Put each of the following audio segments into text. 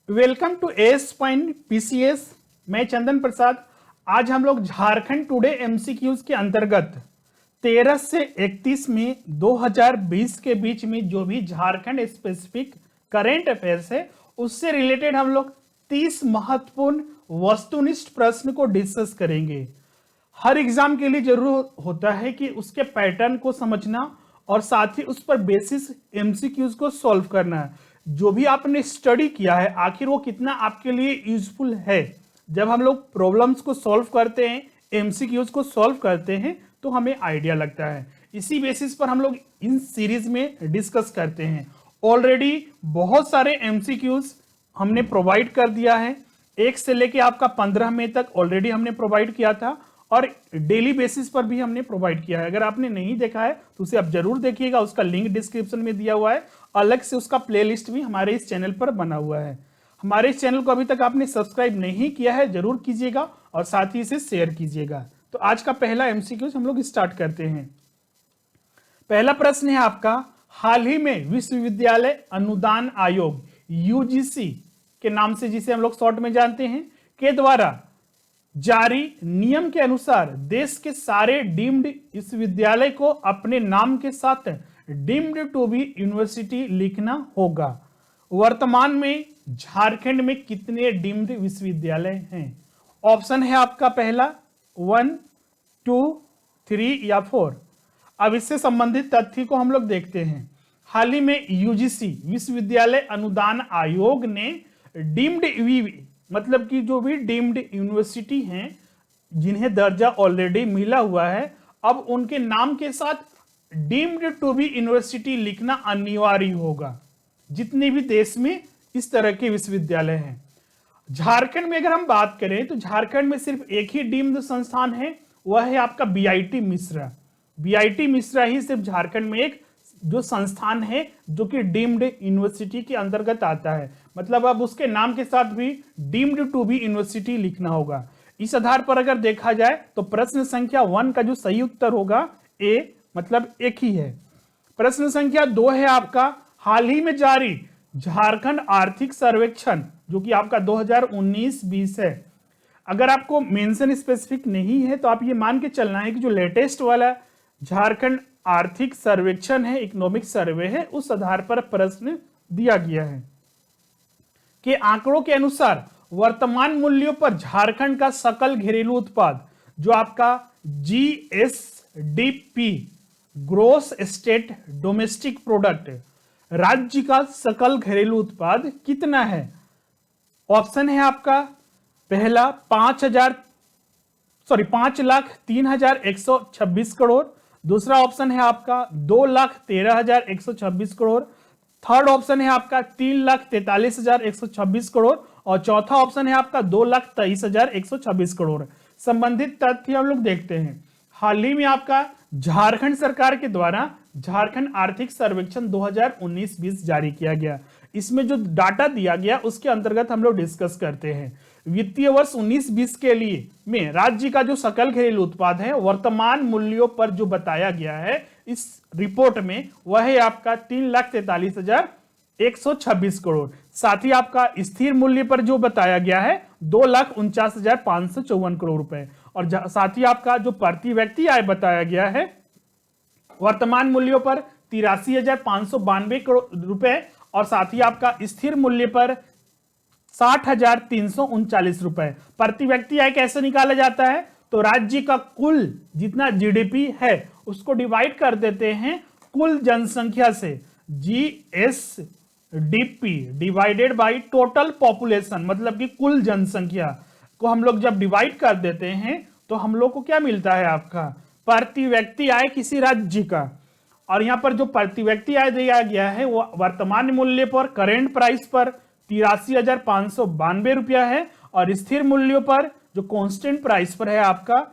Welcome to S point PCS. मैं चंदन प्रसाद। आज हम लोग झारखंड टुडे एमसीक्यूज के अंतर्गत 13 से 31 मई 2020 के बीच में जो भी झारखंड स्पेसिफिक करेंट अफेयर्स है उससे रिलेटेड हम लोग 30 महत्वपूर्ण वस्तुनिष्ठ प्रश्न को डिस्कस करेंगे। हर एग्जाम के लिए जरूर होता है कि उसके पैटर्न को समझना और साथ ही उस पर बेसिस एमसीक्यूज को सॉल्व करना। जो भी आपने स्टडी किया है आखिर वो कितना आपके लिए यूजफुल है। जब हम लोग प्रॉब्लम्स को सॉल्व करते हैं, एमसीक्यूज को सॉल्व करते हैं तो हमें आइडिया लगता है। इसी बेसिस पर हम लोग इन सीरीज में डिस्कस करते हैं। ऑलरेडी बहुत सारे एमसीक्यूज हमने प्रोवाइड कर दिया है। 1 से लेके आपका 15 मई तक ऑलरेडी हमने प्रोवाइड किया था और डेली बेसिस पर भी हमने प्रोवाइड किया है। अगर आपने नहीं देखा है तो उसे आप जरूर देखिएगा, उसका लिंक डिस्क्रिप्शन में दिया हुआ है। अलग से उसका प्लेलिस्ट भी हमारे इस चैनल पर बना हुआ है। हमारे इस चैनल को अभी तक आपने सब्सक्राइब नहीं किया है जरूर कीजिएगा और साथ ही इसे शेयर कीजिएगा। तो आज का पहला एमसीक्यू हम लोग स्टार्ट करते हैं। पहला प्रश्न है आपका, हाल ही में विश्वविद्यालय अनुदान आयोग यूजीसी के नाम से जिसे हम लोग शॉर्ट में जानते हैं के द्वारा जारी नियम के अनुसार देश के सारे डीम्ड विश्वविद्यालय को अपने नाम के साथ डीम्ड टू बी यूनिवर्सिटी लिखना होगा। वर्तमान में झारखंड में कितने डीम्ड विश्वविद्यालय हैं? ऑप्शन है आपका पहला 1, 2, 3 या 4। अब इससे संबंधित तथ्य को हम लोग देखते हैं। हाल ही में यूजीसी विश्वविद्यालय अनुदान आयोग ने डीम्ड मतलब कि जो भी डीम्ड यूनिवर्सिटी हैं जिन्हें दर्जा ऑलरेडी मिला हुआ है, अब उनके नाम के साथ डीम्ड टू बी यूनिवर्सिटी लिखना अनिवार्य होगा जितने भी देश में इस तरह के विश्वविद्यालय हैं। झारखंड में अगर हम बात करें तो झारखंड में सिर्फ एक ही डीम्ड संस्थान है, वह है आपका बीआईटी मिश्रा। बीआईटी मिश्रा ही सिर्फ झारखंड में एक जो संस्थान है जो कि डीम्ड यूनिवर्सिटी के अंतर्गत आता है। मतलब अब उसके नाम के साथ भी डीम्ड टू बी यूनिवर्सिटी लिखना होगा। इस आधार पर अगर देखा जाए तो प्रश्न संख्या 1 का जो सही उत्तर होगा ए, मतलब एक ही है। प्रश्न संख्या 2 है आपका, हाल ही में जारी झारखंड आर्थिक सर्वेक्षण जो कि आपका 2019-20 है। अगर आपको मेंशन स्पेसिफिक नहीं है तो आप ये मान के चलना है कि जो लेटेस्ट वाला झारखंड आर्थिक सर्वेक्षण है, इकोनॉमिक सर्वे है, उस आधार पर प्रश्न दिया गया है कि आंकड़ों के अनुसार वर्तमान मूल्यों पर झारखंड का सकल घरेलू उत्पाद जो आपका GSDP gross state domestic product, राज्य का सकल घरेलू उत्पाद कितना है? ऑप्शन है आपका पहला 5,03,126 करोड़, दूसरा ऑप्शन है आपका 2,13,126 करोड़, थर्ड ऑप्शन है आपका 3,43,126 करोड़ और चौथा ऑप्शन है आपका 2,23,126 करोड़। संबंधित तथ्य हम लोग देखते हैं। हाल ही में आपका झारखंड सरकार के द्वारा झारखंड आर्थिक सर्वेक्षण 2019-20 जारी किया गया। इसमें जो डाटा दिया गया उसके अंतर्गत हम लोग डिस्कस करते हैं। वित्तीय वर्ष 19-20 के लिए में राज्य का जो सकल घरेलू उत्पाद है वर्तमान मूल्यों पर जो बताया गया है इस रिपोर्ट में, वह है आपका 3,43,126 करोड़। साथ ही आपका स्थिर मूल्य पर जो बताया गया है 2,49,554 करोड़ रुपए और साथ ही आपका जो प्रति व्यक्ति आय बताया गया है वर्तमान मूल्यों पर 83,592 करोड़ रुपए और साथ ही आपका स्थिर मूल्य पर 60,339 रुपए। प्रति व्यक्ति आय कैसे निकाला जाता है? तो राज्य का कुल जितना जीडीपी है उसको डिवाइड कर देते हैं कुल जनसंख्या से। GSDP divided by total population, मतलब कि कुल जनसंख्या को हम लोग जब डिवाइड कर देते हैं तो हम लोग को क्या मिलता है? आपका प्रति व्यक्ति आय किसी राज्य का। और यहां पर जो प्रति व्यक्ति आय दिया गया है वो वर्तमान मूल्य पर, करेंट प्राइस पर 83,592 रुपया है और स्थिर मूल्यों पर जो कांस्टेंट प्राइस पर है आपका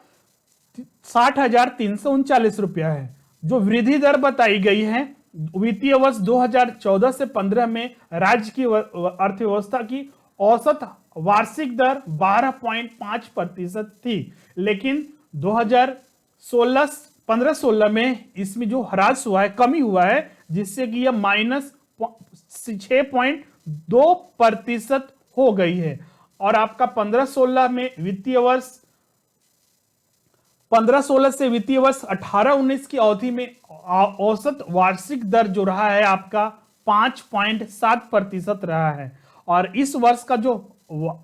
60,339 रुपया है। जो वृद्धि दर बताई गई है वित्तीय वर्ष 2014 से 15 में राज्य की अर्थव्यवस्था की औसत वार्षिक दर 12.5% थी, लेकिन 2015-16 में इसमें जो ह्रास हुआ है, कमी हुआ है, जिससे कि यह -6.2% हो गई है। और आपका 15-16 में वित्तीय वर्ष 15-16 से वित्तीय वर्ष 18-19 की अवधि में औसत वार्षिक दर जो रहा है आपका 5.7% रहा है। और इस वर्ष का जो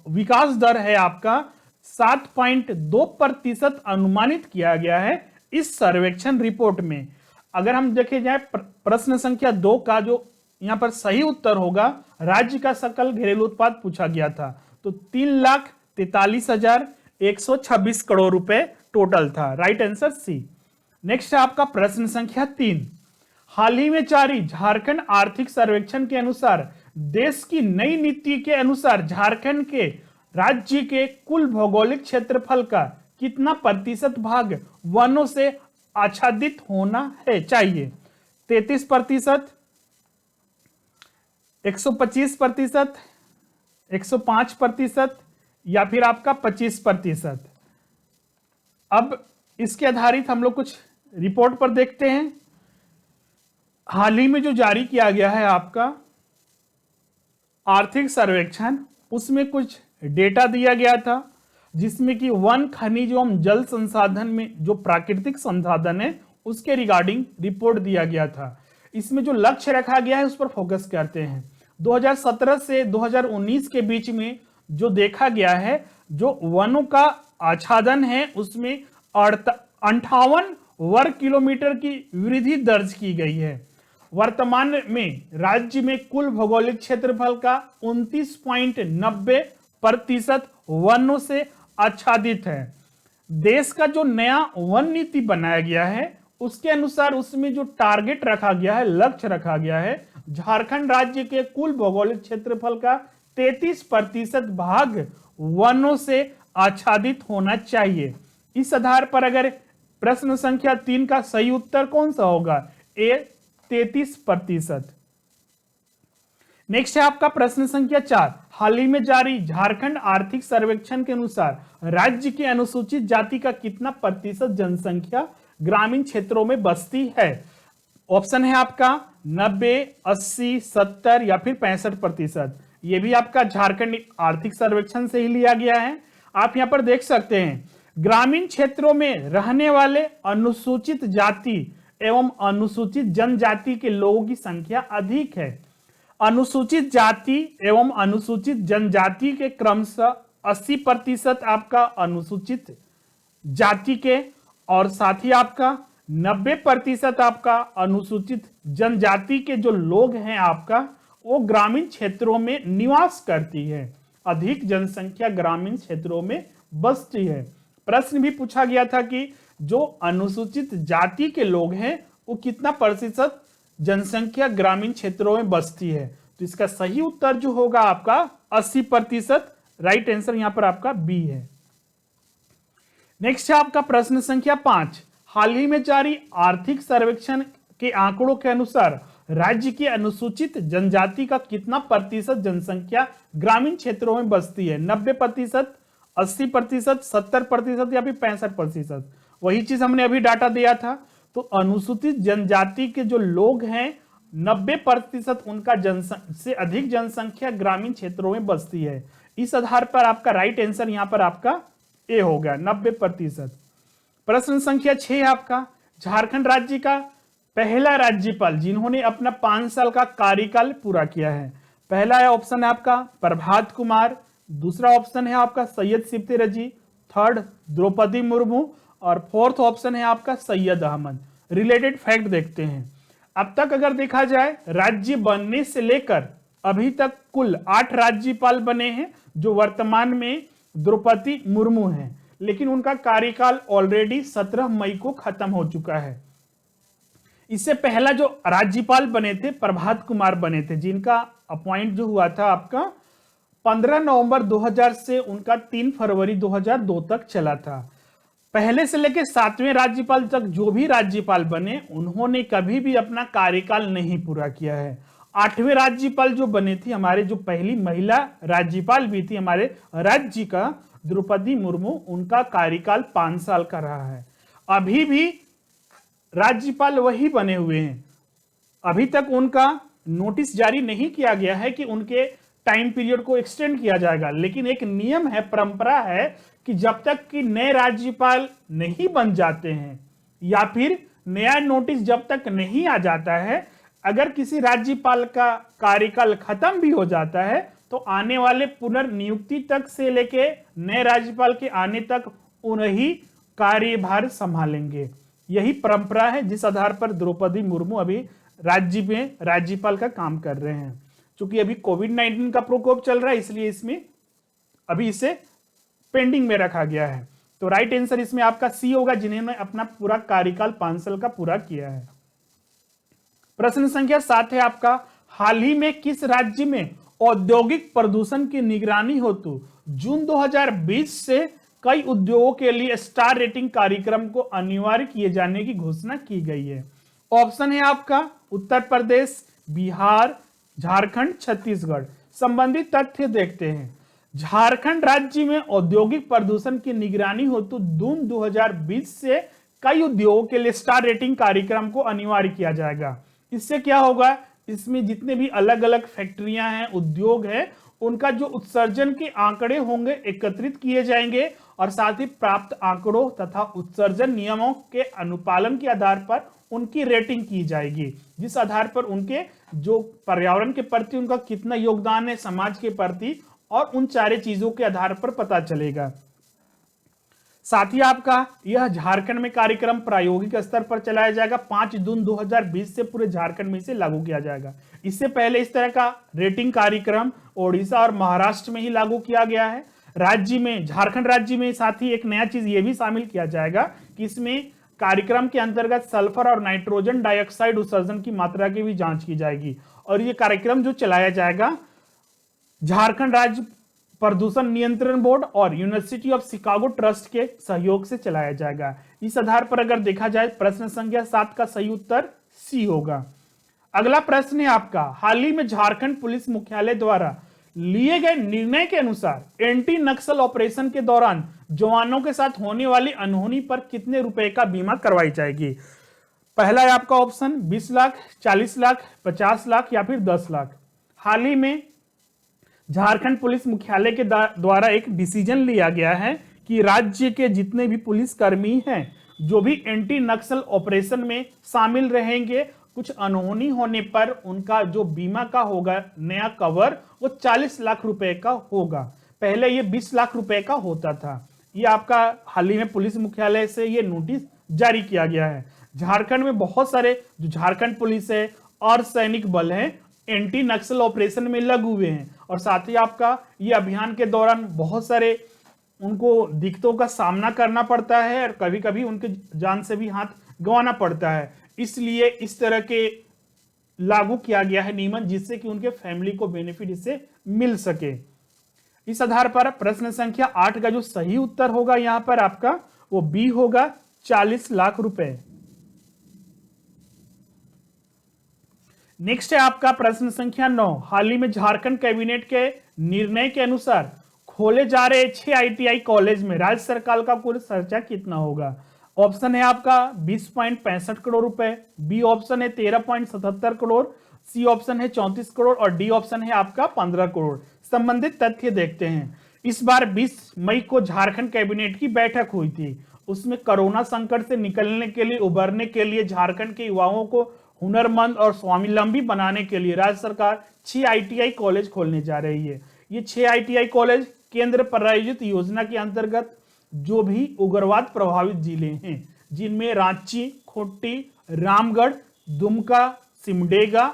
विकास दर है आपका 7.2% अनुमानित किया गया है इस सर्वेक्षण रिपोर्ट में। अगर हम देखे जाए प्रश्न संख्या 2 का जो यहां पर सही उत्तर होगा, राज्य का सकल घरेलू उत्पाद पूछा गया था, तो 3,43,126 करोड़ रुपए टोटल था। Right answer C. नेक्स्ट है आपका प्रश्न संख्या 3। हाल ही में जारी झारखंड आर्थिक सर्वेक्षण के अनुसार देश की नई नीति के अनुसार झारखंड के राज्य के कुल भौगोलिक क्षेत्रफल का कितना प्रतिशत भाग वनों से आच्छादित होना है चाहिए? 33%, 125%, 105% या फिर आपका 25%? अब इसके आधारित हम लोग कुछ रिपोर्ट पर देखते हैं। हाल ही में जो जारी किया गया है आपका आर्थिक सर्वेक्षण, उसमें कुछ डेटा दिया गया था जिसमें कि वन, खनिज एवं जल संसाधन में जो प्राकृतिक संसाधन है उसके रिगार्डिंग रिपोर्ट दिया गया था। इसमें जो लक्ष्य रखा गया है उस पर फोकस करते हैं। 2017 से 2019 के बीच में जो देखा गया है, जो वनों का आच्छादन है उसमें 58 वर्ग किलोमीटर की वृद्धि दर्ज की गई है। वर्तमान में राज्य में कुल भौगोलिक क्षेत्रफल का 29.90% वनों से आच्छादित है। देश का जो नया वन नीति बनाया गया है उसके अनुसार उसमें जो टारगेट रखा गया है, लक्ष्य रखा गया है, झारखंड राज्य के कुल भौगोलिक क्षेत्रफल का 33% भाग वनों से आच्छादित होना चाहिए। इस आधार पर अगर प्रश्न संख्या 3 का सही उत्तर कौन सा होगा? ए 33%। नेक्स्ट है आपका प्रश्न संख्या 4। हाल ही में जारी झारखंड आर्थिक सर्वेक्षण के अनुसार राज्य की अनुसूचित जाति का कितना प्रतिशत जनसंख्या ग्रामीण क्षेत्रों में बसती है? ऑप्शन है आपका 90, 80, 70 या फिर 65%। ये भी आपका झारखंड आर्थिक सर्वेक्षण से ही लिया गया है। आप यहां पर देख सकते हैं ग्रामीण क्षेत्रों में रहने वाले अनुसूचित जाति एवं अनुसूचित जनजाति के लोगों की संख्या अधिक है। अनुसूचित जाति एवं अनुसूचित जनजाति के क्रमशः 80% आपका अनुसूचित जाति के और साथ ही आपका 90% आपका अनुसूचित जनजाति के जो लोग हैं आपका वो ग्रामीण क्षेत्रों में निवास करती है। अधिक जनसंख्या ग्रामीण क्षेत्रों में बसती है। प्रश्न भी पूछा गया था कि जो अनुसूचित जाति के लोग हैं वो कितना प्रतिशत जनसंख्या ग्रामीण क्षेत्रों में बसती है? तो इसका सही उत्तर जो होगा आपका 80%। राइट आंसर यहां पर आपका बी है। नेक्स्ट है आपका प्रश्न संख्या 5। हाल ही में जारी आर्थिक सर्वेक्षण के आंकड़ों के अनुसार राज्य की अनुसूचित जनजाति का कितना प्रतिशत जनसंख्या ग्रामीण क्षेत्रों में बसती है? 90%, 80%, 70% या फिर 65%? वही चीज हमने अभी डाटा दिया था। तो अनुसूचित जनजाति के जो लोग हैं 90% उनका से अधिक जनसंख्या ग्रामीण क्षेत्रों में बसती है। इस आधार पर आपका राइट आंसर यहां पर आपका ए हो गया, 90%। प्रश्न संख्या 6 आपका झारखंड राज्य का पहला राज्यपाल जिन्होंने अपना 5 साल का कार्यकाल पूरा किया है। पहला ऑप्शन है आपका प्रभात कुमार, दूसरा ऑप्शन है आपका सैयद सिफ्ते रजी, थर्ड द्रौपदी मुर्मू और फोर्थ ऑप्शन है आपका सैयद अहमद। रिलेटेड फैक्ट देखते हैं। अब तक अगर देखा जाए राज्य बनने से लेकर अभी तक कुल 8 राज्यपाल बने हैं, जो वर्तमान में द्रौपदी मुर्मू हैं, लेकिन उनका कार्यकाल ऑलरेडी 17 मई को खत्म हो चुका है। इससे पहला जो राज्यपाल बने थे प्रभात कुमार बने थे, जिनका अपॉइंट जो हुआ था आपका 15 नवंबर 2000 से उनका 3 फरवरी 2002 तक चला था। पहले से लेकर 7वें राज्यपाल तक जो भी राज्यपाल बने उन्होंने कभी भी अपना कार्यकाल नहीं पूरा किया है। 8वें राज्यपाल जो बने थी, हमारे जो पहली महिला राज्यपाल भी थी हमारे राज्य का, द्रौपदी मुर्मू, उनका कार्यकाल 5 साल का रहा है। अभी भी राज्यपाल वही बने हुए हैं। अभी तक उनका नोटिस जारी नहीं किया गया है कि उनके टाइम पीरियड को एक्सटेंड किया जाएगा, लेकिन एक नियम है, परंपरा है कि जब तक कि नए राज्यपाल नहीं बन जाते हैं या फिर नया नोटिस जब तक नहीं आ जाता है, अगर किसी राज्यपाल का कार्यकाल खत्म भी हो जाता है तो आने वाले पुनर्नियुक्ति तक से लेके नए राज्यपाल के आने तक उन्हीं कार्यभार संभालेंगे। यही परंपरा है जिस आधार पर द्रौपदी मुर्मू अभी राज्य में राज्यपाल का काम कर रहे हैं। क्योंकि अभी कोविड-19 का प्रकोप चल रहा है, इसलिए इसमें अभी इसे पेंडिंग में रखा गया है। तो राइट आंसर इसमें आपका सी होगा, जिन्होंने अपना पूरा कार्यकाल 5 साल का पूरा किया है। प्रश्न संख्या 7 है आपका, हाल ही में किस राज्य में औद्योगिक प्रदूषण की निगरानी हेतु जून 2020 से कई उद्योगों के लिए स्टार रेटिंग कार्यक्रम को अनिवार्य किए जाने की घोषणा की गई है? ऑप्शन है आपका उत्तर प्रदेश, बिहार, झारखंड, छत्तीसगढ़। संबंधित तथ्य देखते हैं। झारखंड राज्य में औद्योगिक प्रदूषण की निगरानी हेतु जून 2020 से कई उद्योगों के लिए स्टार रेटिंग कार्यक्रम को अनिवार्य किया जाएगा। इससे क्या होगा, इसमें जितने भी अलग अलग फैक्ट्रियां हैं, उद्योग है, उनका जो उत्सर्जन के आंकड़े होंगे एकत्रित किए जाएंगे और साथ ही प्राप्त आंकड़ों तथा उत्सर्जन नियमों के अनुपालन के आधार पर उनकी रेटिंग की जाएगी, जिस आधार पर उनके जो पर्यावरण के प्रति उनका कितना योगदान है, समाज के प्रति, और उन सारे चीजों के आधार पर पता चलेगा। साथ ही आपका यह झारखंड में कार्यक्रम प्रायोगिक स्तर पर चलाया जाएगा। 5 जून 2020 से पूरे झारखंड में इसे लागू किया जाएगा। इससे पहले इस तरह का रेटिंग कार्यक्रम ओडिशा और महाराष्ट्र में ही लागू किया गया है। राज्य में, झारखंड राज्य में साथ ही एक नया चीज ये भी शामिल किया जाएगा कि इसमें कार्यक्रम के अंतर्गत सल्फर और नाइट्रोजन डाइऑक्साइड उत्सर्जन की मात्रा की भी जांच की जाएगी। और ये कार्यक्रम जो चलाया जाएगा झारखंड राज्य प्रदूषण नियंत्रण बोर्ड और यूनिवर्सिटी ऑफ शिकागो ट्रस्ट के सहयोग से चलाया जाएगा। इस आधार पर अगर देखा जाए प्रश्न संख्या 7 का सही उत्तर सी होगा। अगला प्रश्न है आपका, हाल ही में झारखंड पुलिस मुख्यालय द्वारा लिए गए निर्णय के अनुसार एंटी नक्सल ऑपरेशन के दौरान जवानों के साथ होने वाली अनहोनी पर कितने रुपए का बीमा करवाई जाएगी? पहला है आपका ऑप्शन 20 लाख, 40 लाख, 50 लाख या फिर 10 लाख। हाल ही में झारखंड पुलिस मुख्यालय के द्वारा एक डिसीजन लिया गया है कि राज्य के जितने भी पुलिस कर्मी हैं जो भी एंटी नक्सल ऑपरेशन में शामिल रहेंगे, कुछ अनहोनी होने पर उनका जो बीमा का होगा नया कवर वो 40 लाख रुपए का होगा। पहले ये 20 लाख रुपए का होता था। ये आपका हाल ही में पुलिस मुख्यालय से ये नोटिस जारी किया गया है। झारखंड में बहुत सारे जो झारखंड पुलिस है और सैनिक बल है एंटी नक्सल ऑपरेशन में लगे हुए हैं, और साथ ही आपका ये अभियान के दौरान बहुत सारे उनको दिक्कतों का सामना करना पड़ता है और कभी कभी उनके जान से भी हाथ गंवाना पड़ता है। इसलिए इस तरह के लागू किया गया है नियमन, जिससे कि उनके फैमिली को बेनिफिट इससे मिल सके। इस आधार पर प्रश्न संख्या 8 का जो सही उत्तर होगा यहां पर आपका वो बी होगा, 40 लाख रुपए। नेक्स्ट है आपका प्रश्न संख्या 9, हाल ही में झारखंड कैबिनेट के निर्णय के अनुसार खोले जा रहे 6 आईटीआई कॉलेज में राज्य सरकार का कुल खर्चा कितना होगा? ऑप्शन है आपका 20.65 करोड़ रुपए, बी ऑप्शन है 13.77 करोड़, सी ऑप्शन है 34 करोड़ और डी ऑप्शन है आपका 15 करोड़। संबंधित तथ्य देखते हैं। इस बार 20 मई को झारखंड कैबिनेट की बैठक हुई थी। उसमें कोरोना संकट से निकलने के लिए, उबरने के लिए, झारखंड के युवाओं को हुनरमंद और स्वावलंबी बनाने के लिए राज्य सरकार 6 आईटीआई कॉलेज खोलने जा रही है। ये 6 आईटीआई कॉलेज केंद्र प्रायोजित योजना के अंतर्गत जो भी उग्रवाद प्रभावित जिले हैं, जिनमें रांची, खूंटी, रामगढ़, दुमका, सिमडेगा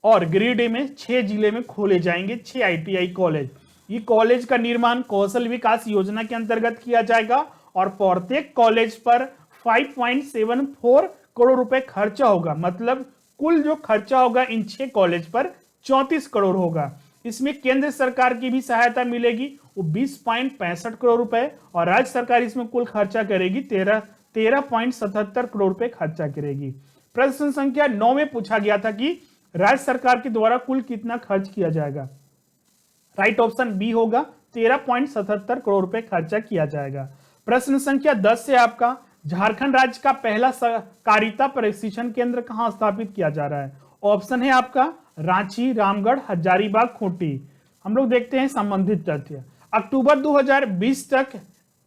और गिरिडीह में 6 जिले में खोले जाएंगे 6 आईटीआई कॉलेज। ये कॉलेज का निर्माण कौशल विकास योजना के अंतर्गत किया जाएगा और प्रत्येक कॉलेज पर 5.74 करोड़ रुपए खर्चा होगा। मतलब कुल जो खर्चा होगा इन 6 कॉलेज पर 34 करोड़ होगा। इसमें केंद्र सरकार की भी सहायता मिलेगी, वो 20.65 करोड़ रुपए, और राज्य सरकार इसमें कुल खर्चा करेगी 13.77 करोड़ रुपए खर्चा करेगी। प्रश्न संख्या 9 में पूछा गया था कि राज्य सरकार के द्वारा कुल कितना खर्च किया जाएगा? राइट ऑप्शन बी होगा, 13.77 करोड़ रुपए खर्चा किया जाएगा। प्रश्न संख्या 10 से आपका, झारखंड राज्य का पहला सहकारिता प्रशिक्षण केंद्र कहां स्थापित किया जा रहा है? ऑप्शन है आपका रांची, रामगढ़, हजारीबाग, खूंटी। हम लोग देखते हैं संबंधित तथ्य। अक्टूबर 2020 तक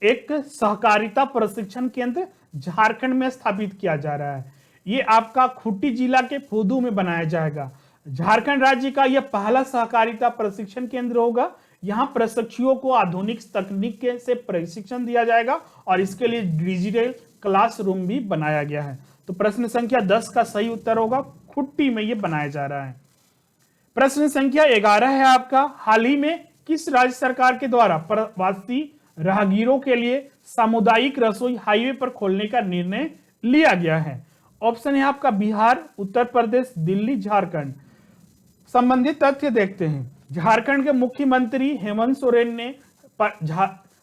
एक सहकारिता प्रशिक्षण केंद्र झारखंड में स्थापित किया जा रहा है। ये आपका खूंटी जिला के फुदू में बनाया जाएगा। झारखंड राज्य का यह पहला सहकारिता प्रशिक्षण केंद्र होगा। यहाँ प्रशिक्षुओं को आधुनिक तकनीक से प्रशिक्षण दिया जाएगा और इसके लिए डिजिटल क्लासरूम भी बनाया गया है। तो प्रश्न संख्या 10 का सही उत्तर होगा, खूंटी में ये बनाया जा रहा है। प्रश्न संख्या 11 है आपका, हाल ही में किस राज्य सरकार के द्वारा प्रवासी राहगीरों के लिए सामुदायिक रसोई हाईवे पर खोलने का निर्णय लिया गया है? ऑप्शन है आपका बिहार, उत्तर प्रदेश, दिल्ली, झारखंड। संबंधित तथ्य देखते हैं। झारखंड के मुख्यमंत्री हेमंत सोरेन ने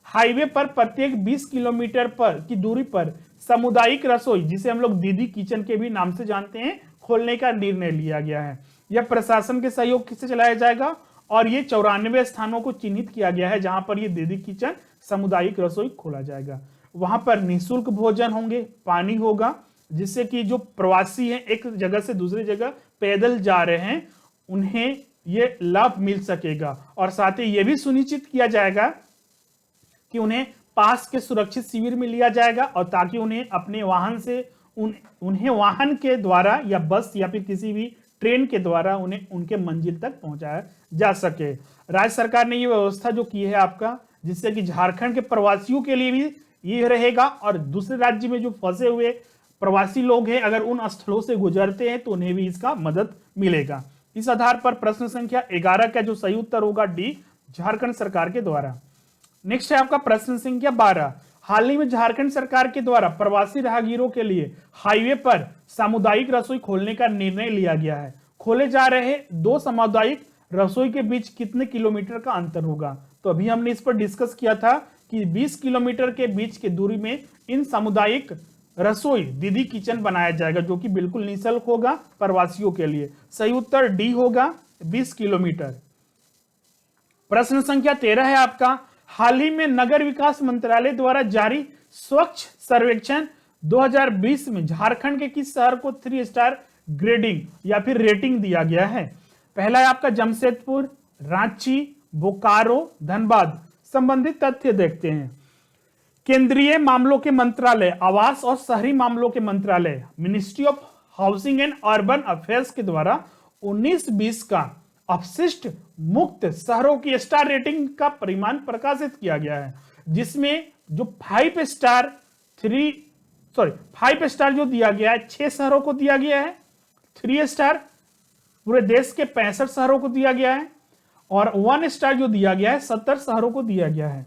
हाईवे पर प्रत्येक 20 किलोमीटर पर की दूरी पर सामुदायिक रसोई, जिसे हम लोग दीदी किचन के भी नाम से जानते हैं, खोलने का निर्णय लिया गया है। यह प्रशासन के सहयोग से चलाया जाएगा और ये 94 स्थानों को चिन्हित किया गया है जहां पर ये दीदी किचन सामुदायिक रसोई खोला जाएगा। वहां पर निःशुल्क भोजन होंगे, पानी होगा, जिससे कि जो प्रवासी हैं एक जगह से दूसरी जगह पैदल जा रहे हैं उन्हें ये लाभ मिल सकेगा। और साथ ही ये भी सुनिश्चित किया जाएगा कि उन्हें पास के सुरक्षित शिविर में लिया जाएगा और ताकि उन्हें अपने वाहन से उन्हें वाहन के द्वारा या बस या फिर किसी भी ट्रेन के द्वारा उन्हें उनके मंजिल तक पहुंचाया जा सके। राज्य सरकार ने ये व्यवस्था जो की है आपका, जिससे कि झारखंड के प्रवासियों के लिए भी ये रहेगा और दूसरे राज्य में जो फंसे हुए प्रवासी लोग हैं अगर उन स्थलों से गुजरते हैं तो उन्हें भी इसका मदद मिलेगा। इस आधार पर प्रश्न संख्या 11 का जो सही उत्तर होगा डी, झारखंड सरकार के द्वारा। नेक्स्ट है आपका प्रश्न संख्या 12, हाल ही में झारखंड सरकार के द्वारा प्रवासी राहगीरों के लिए हाईवे पर सामुदायिक रसोई खोलने का निर्णय लिया गया है। खोले जा रहे दो सामुदायिक रसोई के बीच कितने किलोमीटर का अंतर होगा? तो अभी हमने इस पर डिस्कस किया था कि 20 किलोमीटर के बीच की दूरी में इन सामुदायिक रसोई दीदी किचन बनाया जाएगा, जो कि बिल्कुल निःशुल्क होगा प्रवासियों के लिए। सही उत्तर डी होगा, 20 किलोमीटर। प्रश्न संख्या 13 है आपका, हाल ही में नगर विकास मंत्रालय द्वारा जारी स्वच्छ सर्वेक्षण 2020 में झारखंड के किस शहर को 3 स्टार ग्रेडिंग या फिर रेटिंग दिया गया है? पहला है आपका जमशेदपुर, रांची, बोकारो, धनबाद। संबंधित तथ्य देखते हैं। केंद्रीय मामलों के मंत्रालय, आवास और शहरी मामलों के मंत्रालय, ministry of housing and urban affairs के द्वारा 19-20 का अपशिष्ट मुक्त शहरों की स्टार रेटिंग का परिमाण प्रकाशित किया गया है, जिसमें जो 5 स्टार जो दिया गया है 6 शहरों को दिया गया है, 3 स्टार पूरे देश के 65 शहरों को दिया गया है और 1 स्टार जो दिया गया है 70 शहरों को दिया गया है।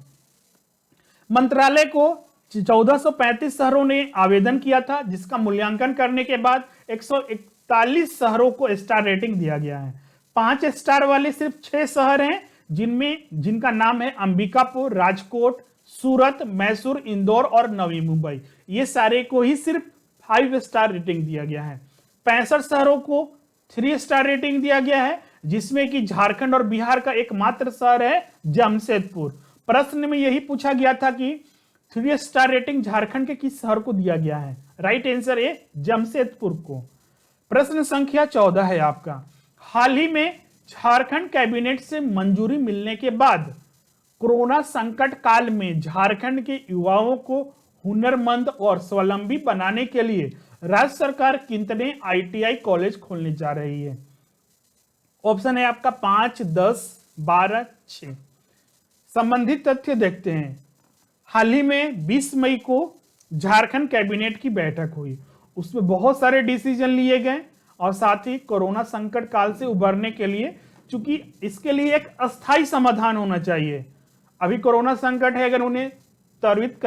मंत्रालय को 1435 शहरों ने आवेदन किया था, जिसका मूल्यांकन करने के बाद 141 शहरों को स्टार रेटिंग दिया गया है। 5 स्टार वाले सिर्फ 6 शहर हैं, जिनका नाम है अंबिकापुर, राजकोट, सूरत, मैसूर, इंदौर और नवी मुंबई। ये सारे को ही सिर्फ 5 स्टार रेटिंग दिया गया है। 65 शहरों को 3 स्टार रेटिंग दिया गया है, जिसमें कि झारखंड और बिहार का एकमात्र शहर है जमशेदपुर। प्रश्न में यही पूछा गया था कि 3 स्टार रेटिंग झारखंड के किस शहर को दिया गया है? राइट आंसर है जमशेदपुर को। प्रश्न संख्या 14 है आपका, हाल ही में झारखंड कैबिनेट से मंजूरी मिलने के बाद कोरोना संकट काल में झारखंड के युवाओं को हुनरमंद और स्वावलंबी बनाने के लिए राज्य सरकार कितने ITI कॉलेज खोलने जा रही है? ऑप्शन है आपका 5, 10, 12, 6। संबंधित तथ्य देखते हैं। हाल ही में 20 मई को झारखंड कैबिनेट की बैठक हुई, उसमें बहुत सारे डिसीजन लिए गए और साथ ही कोरोना संकट काल से उबरने के लिए, चूंकि इसके लिए एक अस्थायी समाधान होना चाहिए। अभी कोरोना संकट है, अगर उन्हें त्वरित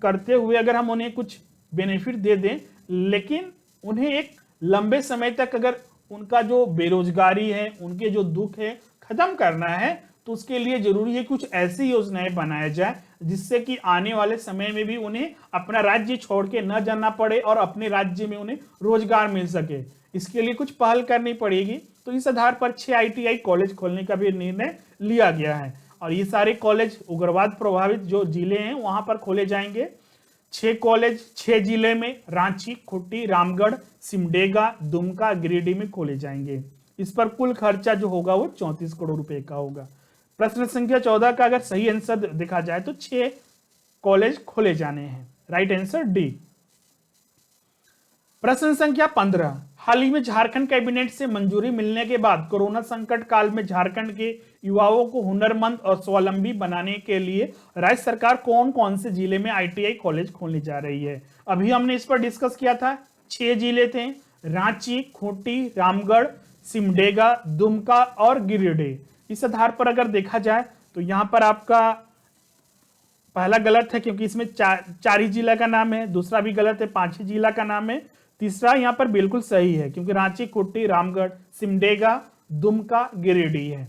करते हुए अगर हम उन्हें कुछ बेनिफिट दे दें, लेकिन उन्हें एक लंबे समय तक अगर उनका जो बेरोजगारी है, उनके जो दुख है खत्म करना है, तो उसके लिए जरूरी है कुछ ऐसी योजनाएं बनाया जाए जिससे कि आने वाले समय में भी उन्हें अपना राज्य छोड़ के न जाना पड़े और अपने राज्य में उन्हें रोजगार मिल सके। इसके लिए कुछ पहल करनी पड़ेगी। तो इस आधार पर 6 ITI कॉलेज खोलने का भी निर्णय लिया गया है और ये सारे कॉलेज उग्रवाद प्रभावित जो जिले हैं वहां पर खोले जाएंगे। 6 कॉलेज 6 जिले में रांची, खूंटी, रामगढ़, सिमडेगा, दुमका, गिरिडीह में खोले जाएंगे। इस पर कुल खर्चा जो होगा वो 34 करोड़ रुपए का होगा। प्रश्न संख्या 14 का अगर सही आंसर देखा जाए तो 6 कॉलेज खोले जाने हैं। Right answer D. प्रश्न संख्या 15, हाल ही में झारखंड कैबिनेट से मंजूरी मिलने के बाद कोरोना संकट काल में झारखंड के युवाओं को हुनरमंद और स्वावलंबी बनाने के लिए राज्य सरकार कौन कौन से जिले में आईटीआई कॉलेज खोलने जा रही है। अभी हमने इस पर डिस्कस किया था। 6 जिले थे, रांची, खूंटी, रामगढ़, सिमडेगा, दुमका और गिरिडीह। इस आधार पर अगर देखा जाए तो यहां पर आपका पहला गलत है क्योंकि इसमें 4 ही जिला का नाम है, दूसरा भी गलत है, 5 ही जिला का नाम है, तीसरा यहां पर बिल्कुल सही है क्योंकि रांची, खूंटी, रामगढ़, सिमडेगा, दुमका, गिरिडीह है।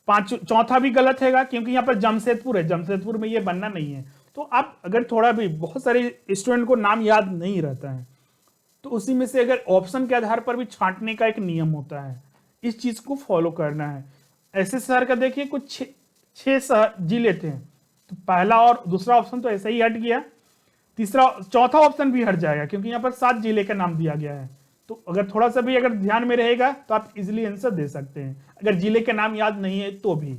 चौथा भी गलत है क्योंकि यहाँ पर जमशेदपुर है, जमशेदपुर में ये बनना नहीं है। तो आप अगर थोड़ा भी, बहुत सारे स्टूडेंट को नाम याद नहीं रहता है, तो उसी में से अगर ऑप्शन के आधार पर भी छांटने का एक नियम होता है, इस चीज को फॉलो करना है। ऐसे शहर का देखिए कुछ 6 जिले थे, तो पहला और दूसरा ऑप्शन तो ऐसे ही हट गया, चौथा ऑप्शन भी हट जाएगा क्योंकि यहाँ पर 7 जिले का नाम दिया गया है। तो अगर थोड़ा सा भी अगर ध्यान में रहेगा तो आप इजिली आंसर दे सकते हैं, अगर जिले के नाम याद नहीं है तो भी।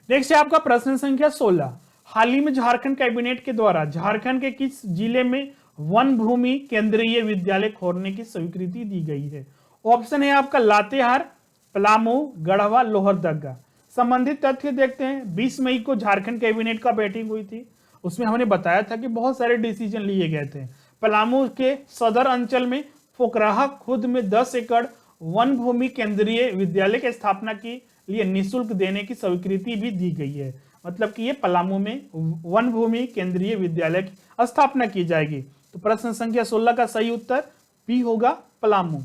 नेक्स्ट है आपका प्रश्न संख्या 16, हाल ही में झारखंड कैबिनेट के द्वारा झारखंड के किस जिले में वन भूमि केंद्रीय विद्यालय खोलने की स्वीकृति दी गई है। ऑप्शन है आपका लातेहार, पलामू, गढ़वा, लोहरदगा। संबंधित तथ्य देखते हैं। 20 मई को झारखंड कैबिनेट का बैठक हुई थी, उसमें हमने बताया था कि बहुत सारे डिसीजन लिए गए थे। पलामू के सदर अंचल में फोकराहा खुद में 10 एकड़ वन भूमि केंद्रीय विद्यालय की स्थापना के लिए निःशुल्क देने की स्वीकृति भी दी गई है। मतलब कि ये पलामू में वन भूमि केंद्रीय विद्यालय की स्थापना की जाएगी। तो प्रश्न संख्या 16 का सही उत्तर बी होगा, पलामू।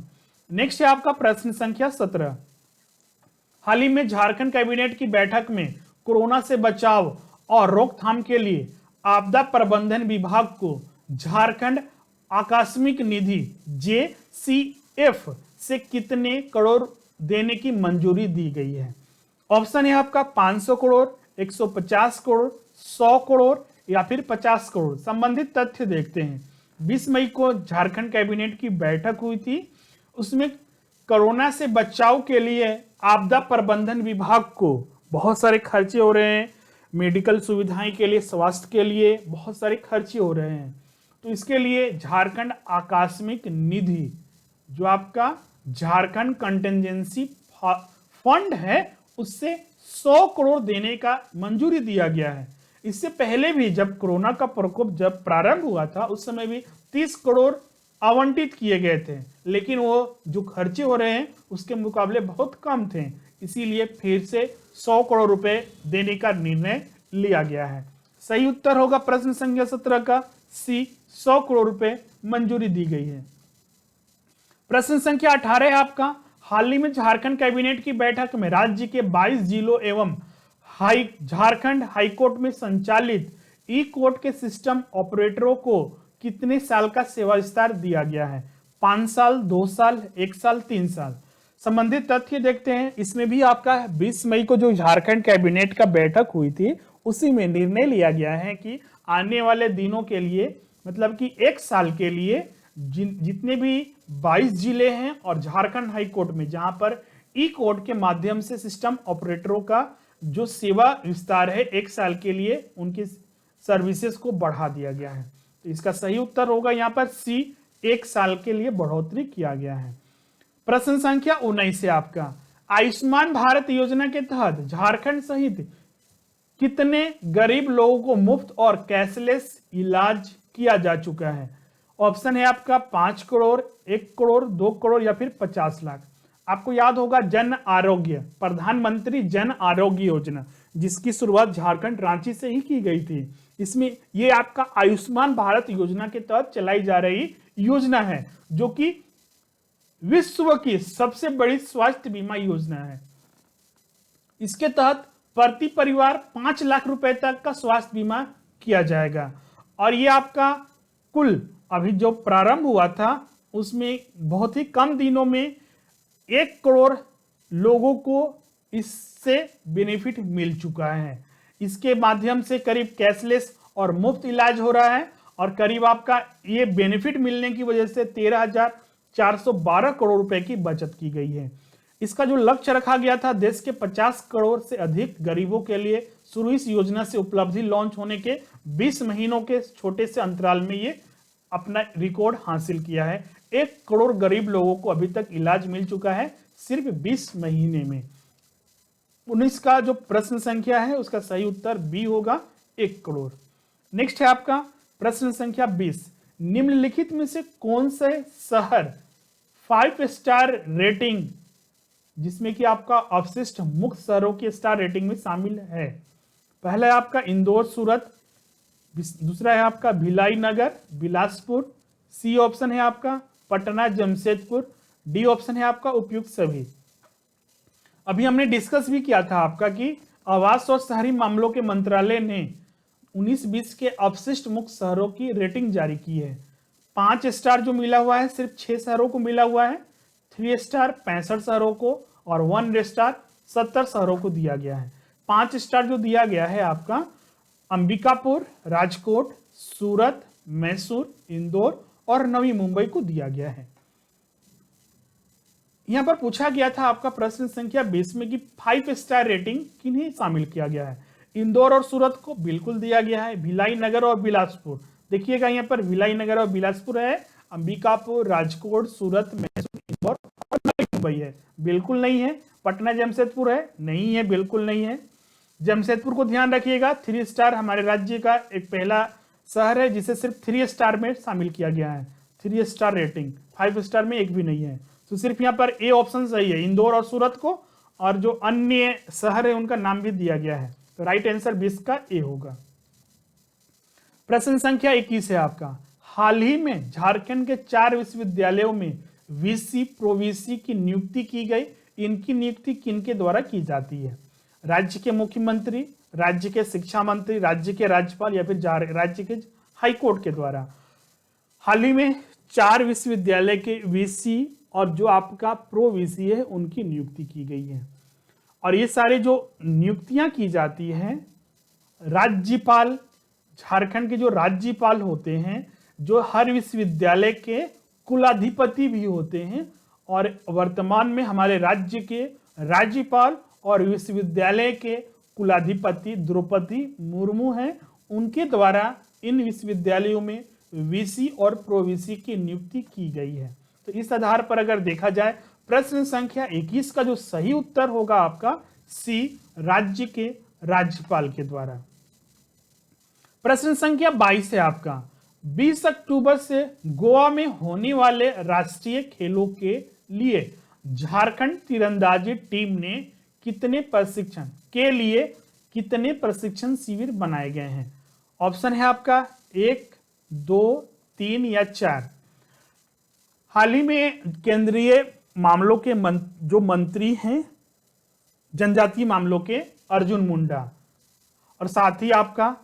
नेक्स्ट है आपका प्रश्न संख्या 17, हाल ही में झारखंड कैबिनेट की बैठक में कोरोना से बचाव और रोकथाम के लिए आपदा प्रबंधन विभाग को झारखंड आकस्मिक निधि JCF से कितने करोड़ देने की मंजूरी दी गई है। ऑप्शन है आपका 500 करोड़, 150 करोड़, 100 करोड़ या फिर 50 करोड़। संबंधित तथ्य देखते हैं। 20 मई को झारखंड कैबिनेट की बैठक हुई थी, उसमें कोरोना से बचाव के लिए आपदा प्रबंधन विभाग को बहुत सारे खर्चे हो रहे हैं, मेडिकल सुविधाएं के लिए, स्वास्थ्य के लिए बहुत सारे खर्चे हो रहे हैं। तो इसके लिए झारखंड आकस्मिक निधि, जो आपका झारखंड कंटिजेंसी फंड है, उससे 100 करोड़ देने का मंजूरी दिया गया है। इससे पहले भी जब कोरोना का प्रकोप जब प्रारंभ हुआ था, उस समय भी 30 करोड़ आवंटित किए गए थे, लेकिन वो जो खर्चे हो रहे हैं उसके मुकाबले बहुत कम थे, इसीलिए फिर से 100 करोड़ रुपए देने का निर्णय लिया गया है। सही उत्तर होगा प्रश्न संख्या 17 का सी, 100 करोड़ रुपए मंजूरी दी गई है। प्रश्न संख्या 18 है आपका, हाल ही में झारखंड कैबिनेट की बैठक में राज्य के 22 जिलों एवं झारखंड हाईकोर्ट में संचालित ई कोर्ट के सिस्टम ऑपरेटरों को कितने साल का सेवा विस्तार दिया गया है। 5 साल, 2 साल, 1 साल, 3 साल। संबंधित तथ्य देखते हैं। इसमें भी आपका 20 मई को जो झारखंड कैबिनेट का बैठक हुई थी, उसी में निर्णय लिया गया है कि आने वाले दिनों के लिए, मतलब कि 1 साल के लिए जितने भी 22 जिले हैं और झारखंड हाईकोर्ट में जहां पर ई कोर्ट के माध्यम से सिस्टम ऑपरेटरों का जो सेवा विस्तार है, 1 साल के लिए उनकी सर्विसेज को बढ़ा दिया गया है। तो इसका सही उत्तर होगा यहाँ पर सी, 1 साल के लिए बढ़ोतरी किया गया है। प्रश्न संख्या 19 है आपका, आयुष्मान भारत योजना के तहत झारखंड सहित कितने गरीब लोगों को मुफ्त और कैशलेस इलाज किया जा चुका है। ऑप्शन है आपका 5 करोड़, 1 करोड़, 2 करोड़ या फिर 50 लाख। आपको याद होगा जन आरोग्य, प्रधानमंत्री जन आरोग्य योजना, जिसकी शुरुआत झारखंड रांची से ही की गई थी। इसमें ये आपका आयुष्मान भारत योजना के तहत चलाई जा रही योजना है, जो कि विश्व की सबसे बड़ी स्वास्थ्य बीमा योजना है। इसके तहत प्रति परिवार 5 लाख रुपए तक का स्वास्थ्य बीमा किया जाएगा। और ये आपका कुल अभी जो प्रारंभ हुआ था उसमें बहुत ही कम दिनों में 1 करोड़ लोगों को इससे बेनिफिट मिल चुका है। इसके माध्यम से करीब कैशलेस और मुफ्त इलाज हो रहा है और करीब आपका ये बेनिफिट मिलने की वजह से 13,412 करोड़ रुपए की बचत की गई है। इसका जो लक्ष्य रखा गया था देश के 50 करोड़ से अधिक गरीबों के लिए शुरू इस योजना से उपलब्धि लॉन्च होने के 20 महीनों के छोटे से अंतराल में ये अपना रिकॉर्ड हासिल किया है। 1 करोड़ गरीब लोगों को अभी तक इलाज मिल चुका है सिर्फ 20 महीने में। 19 का जो प्रश्न संख्या है उसका सही उत्तर बी होगा, 1 करोड़। नेक्स्ट है आपका प्रश्न संख्या 20, निम्नलिखित में से कौन से शहर 5 स्टार रेटिंग जिसमें कि आपका अपशिष्ट मुक्त शहरों की स्टार रेटिंग में शामिल है? पहला है आपका इंदौर सूरत, दूसरा है आपका भिलाई नगर बिलासपुर, सी ऑप्शन है आपका पटना जमशेदपुर, डी ऑप्शन है आपका उपयुक्त सभी। अभी हमने डिस्कस भी किया था आपका कि आवास और शहरी मामलों के मंत्रालय ने 19-20 के अपशिष्ट मुक्त शहरों की रेटिंग जारी की है। 5 स्टार जो मिला हुआ है सिर्फ 6 शहरों को मिला हुआ है, 3 स्टार 65 शहरों को और 1 स्टार 70 शहरों को दिया गया है। 5 स्टार जो दिया गया है आपका अंबिकापुर, राजकोट, सूरत, मैसूर, इंदौर और नवी मुंबई को दिया गया है। यहां पर पूछा गया था आपका प्रश्न संख्या 20 में कि 5 स्टार रेटिंग किन्हें शामिल किया गया है? इंदौर और सूरत को बिल्कुल दिया गया है, भिलाई नगर और बिलासपुर देखिएगा यहाँ पर भिलाई नगर और बिलासपुर है, अंबिकापुर, राजकोट, सूरत, मैसूर, इंदौर और नई मुंबई है, बिल्कुल नहीं है। पटना जमशेदपुर है, नहीं है, बिल्कुल नहीं है। जमशेदपुर को ध्यान रखिएगा, 3 स्टार हमारे राज्य का एक पहला शहर है जिसे सिर्फ 3 स्टार में शामिल किया गया है, 3 स्टार रेटिंग, 5 स्टार में एक भी नहीं है। तो सिर्फ यहाँ पर ए ऑप्शन सही है, इंदौर और सूरत को, और जो अन्य शहर है उनका नाम भी दिया गया है। तो राइट आंसर 20 का ए होगा। प्रश्न संख्या 21 है आपका, हाल ही में झारखंड के 4 विश्वविद्यालयों में वीसी प्रोवीसी की नियुक्ति की गई, इनकी नियुक्ति किनके द्वारा की जाती है? राज्य के मुख्यमंत्री, राज्य के शिक्षा मंत्री, राज्य के राज्यपाल या फिर राज्य के हाईकोर्ट के द्वारा? हाल ही में 4 विश्वविद्यालय के वीसी और जो आपका प्रो वीसी है उनकी नियुक्ति की गई है। और ये सारे जो नियुक्तियां की जाती हैं राज्यपाल, झारखंड के जो राज्यपाल होते हैं, जो हर विश्वविद्यालय के कुलाधिपति भी होते हैं, और वर्तमान में हमारे राज्य के राज्यपाल और विश्वविद्यालय के कुलाधिपति द्रौपदी मुर्मू हैं, उनके द्वारा इन विश्वविद्यालयों में वीसी और प्रोवीसी की नियुक्ति की गई है। तो इस आधार पर अगर देखा जाए प्रश्न संख्या 21 का जो सही उत्तर होगा आपका सी, राज्य के राज्यपाल के द्वारा। प्रश्न संख्या 22 है आपका, 20 अक्टूबर से गोवा में होने वाले राष्ट्रीय खेलों के लिए झारखंड तीरंदाजी टीम ने कितने प्रशिक्षण शिविर बनाए गए हैं? ऑप्शन है आपका 1, 2, 3 या 4। हाल ही में केंद्रीय मामलों के जो मंत्री हैं जनजातीय मामलों के अर्जुन मुंडा, और साथ ही आपका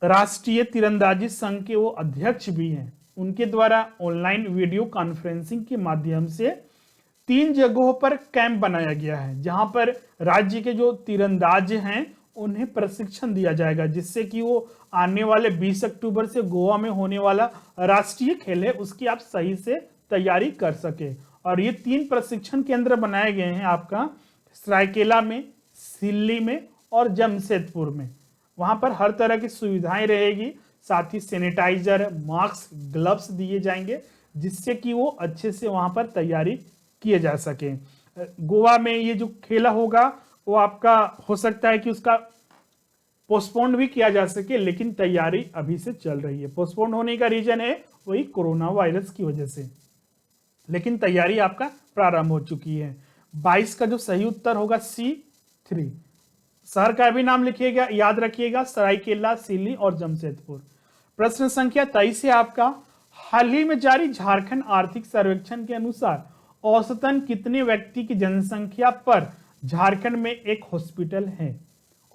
राष्ट्रीय तीरंदाजी संघ के वो अध्यक्ष भी हैं, उनके द्वारा ऑनलाइन वीडियो कॉन्फ्रेंसिंग के माध्यम से 3 जगहों पर कैंप बनाया गया है, जहां पर राज्य के जो तीरंदाज हैं उन्हें प्रशिक्षण दिया जाएगा, जिससे कि वो आने वाले 20 अक्टूबर से गोवा में होने वाला राष्ट्रीय खेल है उसकी आप सही से तैयारी कर सके। और ये 3 प्रशिक्षण केंद्र बनाए गए हैं आपका सरायकेला में, सिल्ली में और जमशेदपुर में। वहां पर हर तरह की सुविधाएं रहेगी, साथ ही सैनिटाइजर, मास्क, ग्लव्स दिए जाएंगे, जिससे कि वो अच्छे से वहां पर तैयारी किए जा सके। गोवा में ये जो खेला होगा वो आपका हो सकता है कि उसका पोस्टपोन भी किया जा सके, लेकिन तैयारी अभी से चल रही है। पोस्टपोन होने का रीजन है वही कोरोना वायरस की वजह से, लेकिन तैयारी आपका प्रारंभ हो चुकी है। 22 का जो सही उत्तर होगा सी, 3। शहर का भी नाम लिखिएगा, याद रखिएगा, सरायकेला, सिल्ली और जमशेदपुर। प्रश्न संख्या 23 है आपका, हाल ही में जारी झारखंड आर्थिक सर्वेक्षण के अनुसार औसतन कितने व्यक्ति की जनसंख्या पर झारखंड में एक हॉस्पिटल है?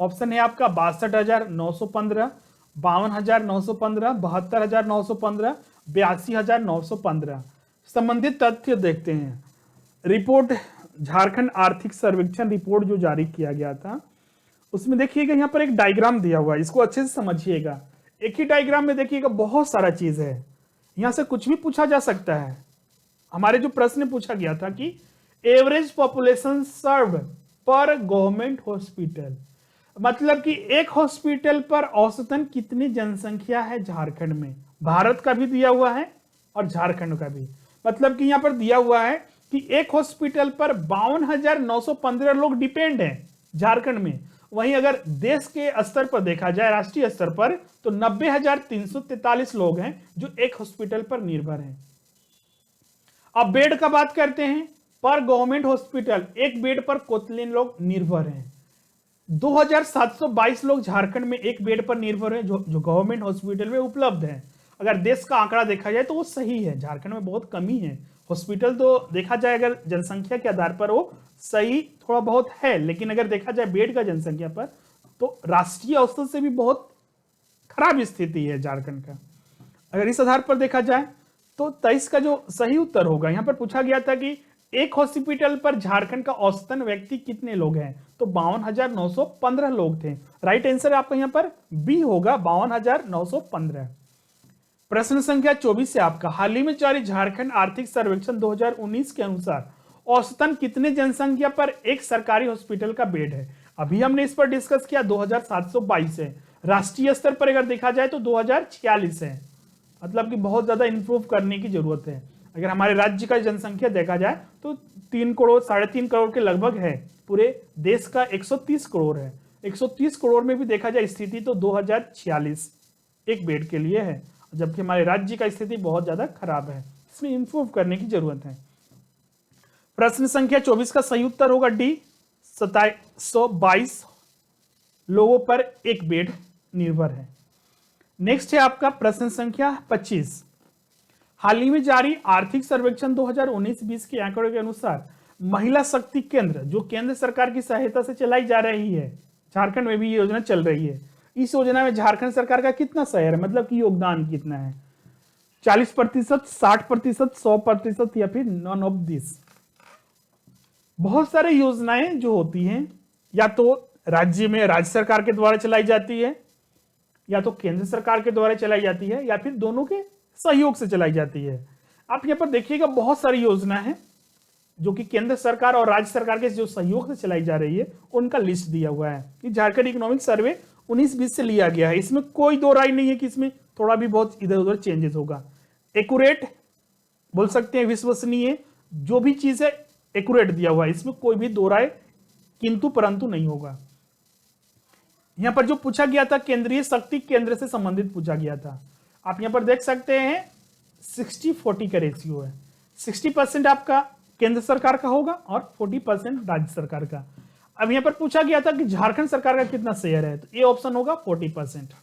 ऑप्शन है आपका 62,915, 52,915, 72,915, 82,915। संबंधित तथ्य देखते हैं। रिपोर्ट झारखंड आर्थिक सर्वेक्षण रिपोर्ट जो जारी किया गया था उसमें देखिएगा यहाँ पर एक डायग्राम दिया हुआ है, इसको अच्छे से समझिएगा। एक ही डायग्राम में देखिएगा बहुत सारा चीज है, यहाँ से कुछ भी पूछा जा सकता है। हमारे जो प्रश्न पूछा गया था कि एवरेज पॉपुलेशन सर्व पर गवर्नमेंट हॉस्पिटल, मतलब कि एक हॉस्पिटल पर औसतन कितनी जनसंख्या है झारखंड में। भारत का भी दिया हुआ है और झारखंड का भी, मतलब कि यहां पर दिया हुआ है कि एक हॉस्पिटल पर 52,915 लोग डिपेंड हैं झारखंड में। वहीं अगर देश के स्तर पर देखा जाए, राष्ट्रीय स्तर पर, तो 90,343 लोग हैं जो एक हॉस्पिटल पर निर्भर हैं। अब बेड का बात करते हैं। पर गवर्नमेंट हॉस्पिटल एक बेड पर कितने लोग निर्भर हैं। 2,722 लोग झारखंड में एक बेड पर निर्भर हैं जो गवर्नमेंट हॉस्पिटल में उपलब्ध है। अगर देश का आंकड़ा देखा जाए तो वो सही है, झारखंड में बहुत कमी है हॉस्पिटल। तो देखा जाए अगर जनसंख्या के आधार पर वो सही थोड़ा बहुत है, लेकिन अगर देखा जाए बेड का जनसंख्या पर तो राष्ट्रीय औसत से भी बहुत खराब स्थिति है झारखंड का। अगर इस आधार पर देखा जाए तो 23 का जो सही उत्तर होगा, यहां पर पूछा गया था कि एक हॉस्पिटल पर झारखंड का औसतन व्यक्ति कितने लोग हैं, तो 52,915 लोग थे। राइट आंसर आपका यहां पर बी होगा, 52,915। प्रश्न संख्या 24 से आपका, हाल ही में जारी झारखंड आर्थिक सर्वेक्षण 2019 के अनुसार औसतन कितने जनसंख्या पर एक सरकारी हॉस्पिटल का बेड है। अभी हमने इस पर डिस्कस किया, 2,722 है। राष्ट्रीय स्तर पर अगर देखा जाए तो 2,046 है, मतलब कि बहुत ज्यादा इंप्रूव करने की जरूरत है। अगर हमारे राज्य का जनसंख्या देखा जाए तो 3 करोड़ 3.5 करोड़ के लगभग है, पूरे देश का 130 करोड़ है। 130 करोड़ में भी देखा जाए स्थिति तो 2,046 एक बेड के लिए है, जबकि हमारे राज्य का स्थिति बहुत ज्यादा खराब है, इसमें इंप्रूव करने की जरूरत है। प्रश्न संख्या 24 का सही उत्तर होगा डी, 2722 लोगों पर एक बेड निर्भर है। नेक्स्ट है आपका प्रश्न संख्या 25, हाल ही में जारी आर्थिक सर्वेक्षण 2019-20 के आंकड़ों के अनुसार महिला शक्ति केंद्र जो केंद्र सरकार की सहायता से चलाई जा रही है, झारखंड में भी ये योजना चल रही है, इस योजना में झारखंड सरकार का कितना शेयर है, मतलब कि योगदान कितना है। 40%, 60%, 100% या फिर नॉन ऑफ दिस। बहुत सारे योजनाएं जो होती हैं या तो राज्य में राज्य सरकार के द्वारा चलाई जाती है, या तो केंद्र सरकार के द्वारा चलाई जाती है, या फिर दोनों के सहयोग से चलाई जाती है। आप यहाँ पर देखिएगा बहुत सारी योजना है जो कि केंद्र सरकार और राज्य सरकार के जो सहयोग से चलाई जा रही है उनका लिस्ट दिया हुआ है। ये झारखंड इकोनॉमिक सर्वे 19-20 से लिया गया है, इसमें कोई दो राय नहीं है कि इसमें थोड़ा भी बहुत इधर उधर चेंजेस होगा। एक्यूरेट बोल सकते हैं, विश्वसनीय, जो भी चीज है एक्यूरेट दिया हुआ है, इसमें कोई भी दो राय किंतु परंतु नहीं होगा। यहां पर जो पूछा गया था केंद्रीय शक्ति केंद्र से संबंधित पूछा गया था। आप यहां पर देख सकते हैं 60-40 का रेशियो है, 60% आपका केंद्र सरकार का होगा और 40% राज्य सरकार का। अब यहां पर पूछा गया था कि झारखंड सरकार का कितना शेयर है, तो ये ऑप्शन होगा 40%।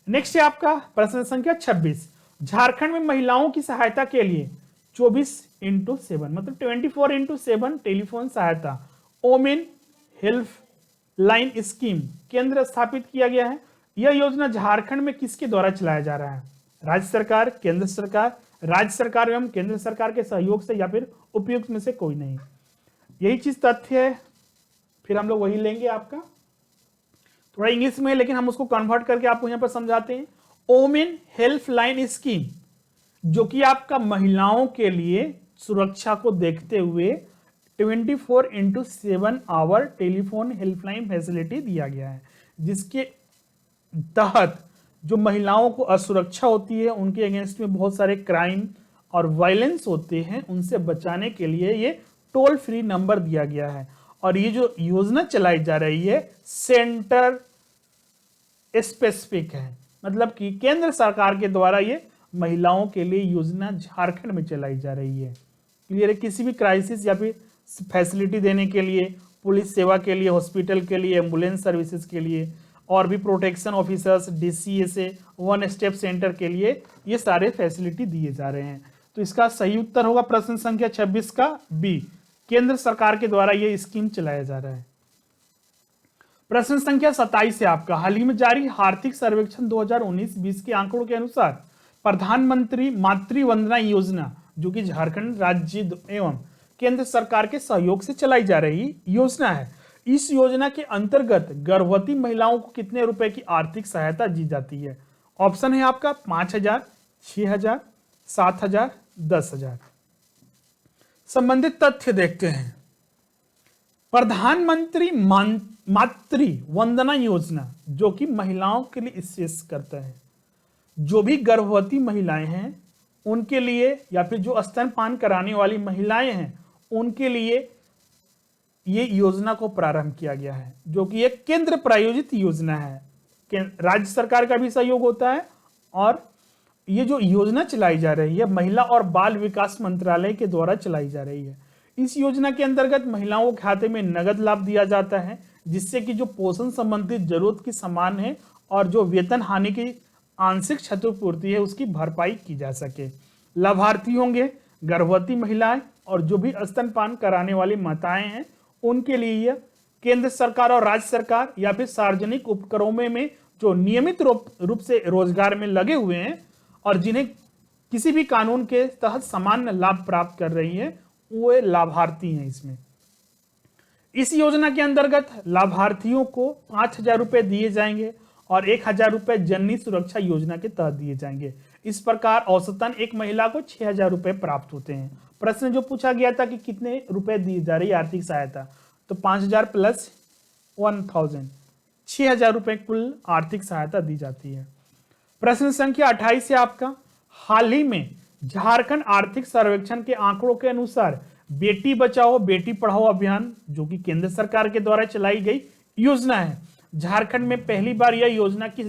नेक्स्ट है आपका प्रश्न संख्या 26, झारखंड में महिलाओं की सहायता के लिए 24/7 मतलब 24/7 टेलीफोन सहायता वोमेन हेल्प लाइन स्कीम केंद्र स्थापित किया गया है। यह योजना झारखंड में किसके द्वारा चलाया जा रहा है, राज्य सरकार, केंद्र सरकार, राज्य सरकार एवं केंद्र सरकार के सहयोग से, या फिर उपयुक्त में से कोई नहीं। यही चीज तथ्य है, फिर हम लोग वही लेंगे। आपका थोड़ा इंग्लिश में, लेकिन हम उसको कन्वर्ट करके आपको यहां पर समझाते हैं। वोमेन हेल्प लाइन स्कीम जो कि आपका महिलाओं के लिए सुरक्षा को देखते हुए 24/7 आवर टेलीफोन हेल्पलाइन फैसिलिटी दिया गया है, जिसके तहत जो महिलाओं को असुरक्षा होती है, उनके अगेंस्ट में बहुत सारे क्राइम और वायलेंस होते हैं, उनसे बचाने के लिए ये टोल फ्री नंबर दिया गया है। और ये जो योजना चलाई जा रही है सेंटर स्पेसिफिक है, मतलब कि केंद्र सरकार के द्वारा ये महिलाओं के लिए योजना झारखंड में चलाई जा रही है। क्लियर है, किसी भी क्राइसिस या फिर फैसिलिटी देने के लिए, पुलिस सेवा के लिए, हॉस्पिटल के लिए, एम्बुलेंस सर्विसेज के लिए, और भी protection officers, DCSA, one step centre के लिए ये सारे फैसिलिटी दिए जा रहे हैं। तो इसका सही उत्तर होगा प्रश्न संख्या 26 का बी, केंद्र सरकार के द्वारा ये स्कीम चलाया जा रहा है। प्रश्न संख्या 27 है आपका, हाल ही में जारी आर्थिक सर्वेक्षण 2019-20 के आंकड़ों के अनुसार प्रधानमंत्री मातृ वंदना योजना जो कि झारखंड राज्य एवं केंद्र सरकार के सहयोग से चलाई जा रही योजना है, इस योजना के अंतर्गत गर्भवती महिलाओं को कितने रुपए की आर्थिक सहायता दी जाती है। ऑप्शन है आपका 5,000, 6,000, 7,000, 10,000। संबंधित तथ्य देखते हैं। प्रधानमंत्री मातृ वंदना योजना जो कि महिलाओं के लिए विशेष करता है। जो भी गर्भवती महिलाएं हैं उनके लिए या फिर जो स्तनपान कराने वाली महिलाएं हैं उनके लिए ये योजना को प्रारंभ किया गया है, जो कि एक केंद्र प्रायोजित योजना है। राज्य सरकार का भी सहयोग होता है और ये जो योजना चलाई जा रही है महिला और बाल विकास मंत्रालय के द्वारा चलाई जा रही है। इस योजना के अंतर्गत महिलाओं के खाते में नगद लाभ दिया जाता है, जिससे कि जो पोषण संबंधित जरूरत की सामान है और जो वेतन हानि की आंशिक क्षतिपूर्ति है उसकी भरपाई की जा सके। लाभार्थी होंगे गर्भवती महिलाएं और जो भी स्तनपान कराने वाली माताएं हैं उनके लिए यह केंद्र सरकार और राज्य सरकार या फिर सार्वजनिक उपक्रमों में जो नियमित रूप से रोजगार में लगे हुए हैं और जिन्हें किसी भी कानून के तहत सामान्य लाभ प्राप्त कर रही है वो लाभार्थी हैं। इसमें इस योजना के अंतर्गत लाभार्थियों को 5,000 रुपए दिए जाएंगे और 1,000 रुपए जननी सुरक्षा योजना के तहत दिए जाएंगे। इस प्रकार औसतन एक महिला को 6,000 रुपए प्राप्त होते हैं। प्रश्न जो पूछा गया था कि कितने रुपए दी जा रही है आर्थिक सहायता, तो 5,000 प्लस 1,000 6,000 रुपए कुल आर्थिक सहायता दी जाती है। प्रश्न संख्या 28 है आपका, हाल ही में झारखंड आर्थिक सर्वेक्षण के आंकड़ों के अनुसार बेटी बचाओ बेटी पढ़ाओ अभियान जो कि केंद्र सरकार के द्वारा चलाई गई योजना है, झारखंड में पहली बार यह योजना किस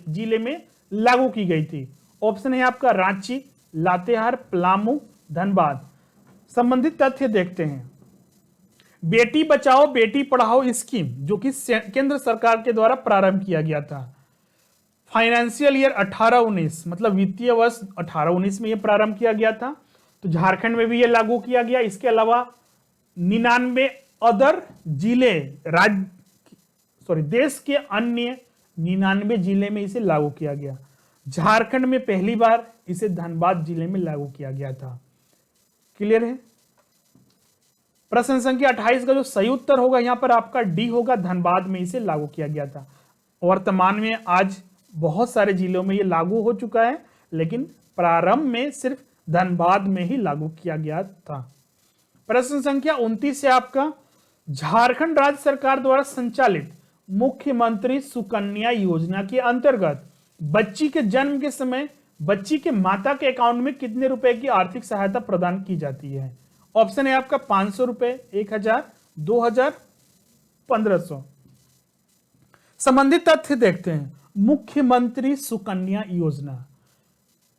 जिले में लागू की गई थी? ऑप्शन है आपका रांची, लातेहार, पलामू, धनबाद। संबंधित तथ्य देखते हैं। बेटी बचाओ बेटी पढ़ाओ स्कीम जो कि केंद्र सरकार के द्वारा प्रारंभ किया गया था, फाइनेंशियल ईयर 18-19 मतलब वित्तीय वर्ष 18-19 में यह प्रारंभ किया गया था। तो झारखंड में भी यह लागू किया गया। इसके अलावा 99 अदर जिले देश के अन्य 99 जिले में इसे लागू किया गया। झारखंड में पहली बार इसे धनबाद जिले में लागू किया गया था। क्लियर है? प्रश्न संख्या 28 का जो सही उत्तर होगा यहां पर आपका डी होगा, धनबाद में इसे लागू किया गया था। वर्तमान में आज बहुत सारे जिलों में यह लागू हो चुका है, लेकिन प्रारंभ में सिर्फ धनबाद में ही लागू किया गया था। प्रश्न संख्या 29 से आपका, झारखंड राज्य सरकार द्वारा संचालित मुख्यमंत्री सुकन्या योजना के अंतर्गत बच्ची के जन्म के समय बच्ची के माता के अकाउंट में कितने रुपए की आर्थिक सहायता प्रदान की जाती है? ऑप्शन है आपका 500 रुपए, 1,000, 2,000, 1,500। संबंधित तथ्य देखते हैं। मुख्यमंत्री सुकन्या योजना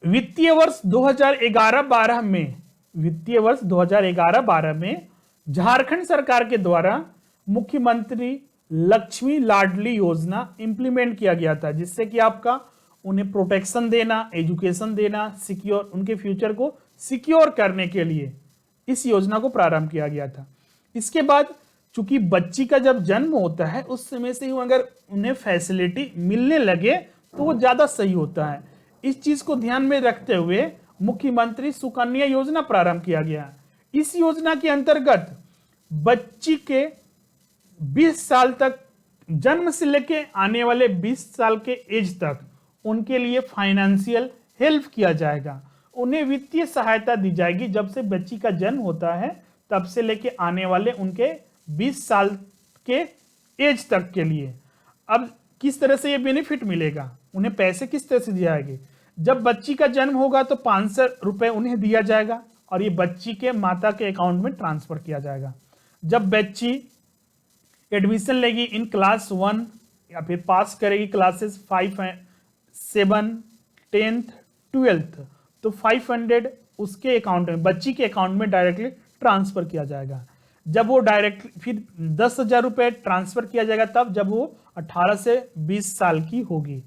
वित्तीय वर्ष 2011-12 में झारखंड सरकार के द्वारा मुख्यमंत्री लक्ष्मी लाडली योजना इंप्लीमेंट किया गया था, जिससे कि आपका उन्हें प्रोटेक्शन देना, एजुकेशन देना, सिक्योर उनके फ्यूचर को सिक्योर करने के लिए इस योजना को प्रारंभ किया गया था। इसके बाद चूंकि बच्ची का जब जन्म होता है उस समय से ही अगर उन्हें फैसिलिटी मिलने लगे तो वो ज्यादा सही होता है। इस चीज को ध्यान में रखते हुए मुख्यमंत्री सुकन्या योजना प्रारंभ किया गया। इस योजना के अंतर्गत बच्ची के 20 साल तक, जन्म से लेके आने वाले 20 साल के एज तक उनके लिए फाइनेंशियल हेल्प किया जाएगा। उन्हें वित्तीय सहायता दी जाएगी जब से बच्ची का जन्म होता है तब से लेके आने वाले उनके 20 साल के एज तक के लिए। अब किस तरह से ये बेनिफिट मिलेगा, उन्हें पैसे किस तरह से दिए जाएंगे? जब बच्ची का जन्म होगा तो 500 रुपए उन्हें दिया जाएगा और ये बच्ची के माता के अकाउंट में ट्रांसफर किया जाएगा। जब बच्ची एडमिशन लेगी इन क्लास 1 या फिर पास करेगी क्लासेस 5, 7, 10th, 12th, तो 500 उसके अकाउंट में, बच्ची के अकाउंट में डायरेक्टली ट्रांसफर किया जाएगा। जब वो डायरेक्ट फिर 10,000 रुपए ट्रांसफर किया जाएगा तब जब वो 18 से 20 साल की होगी।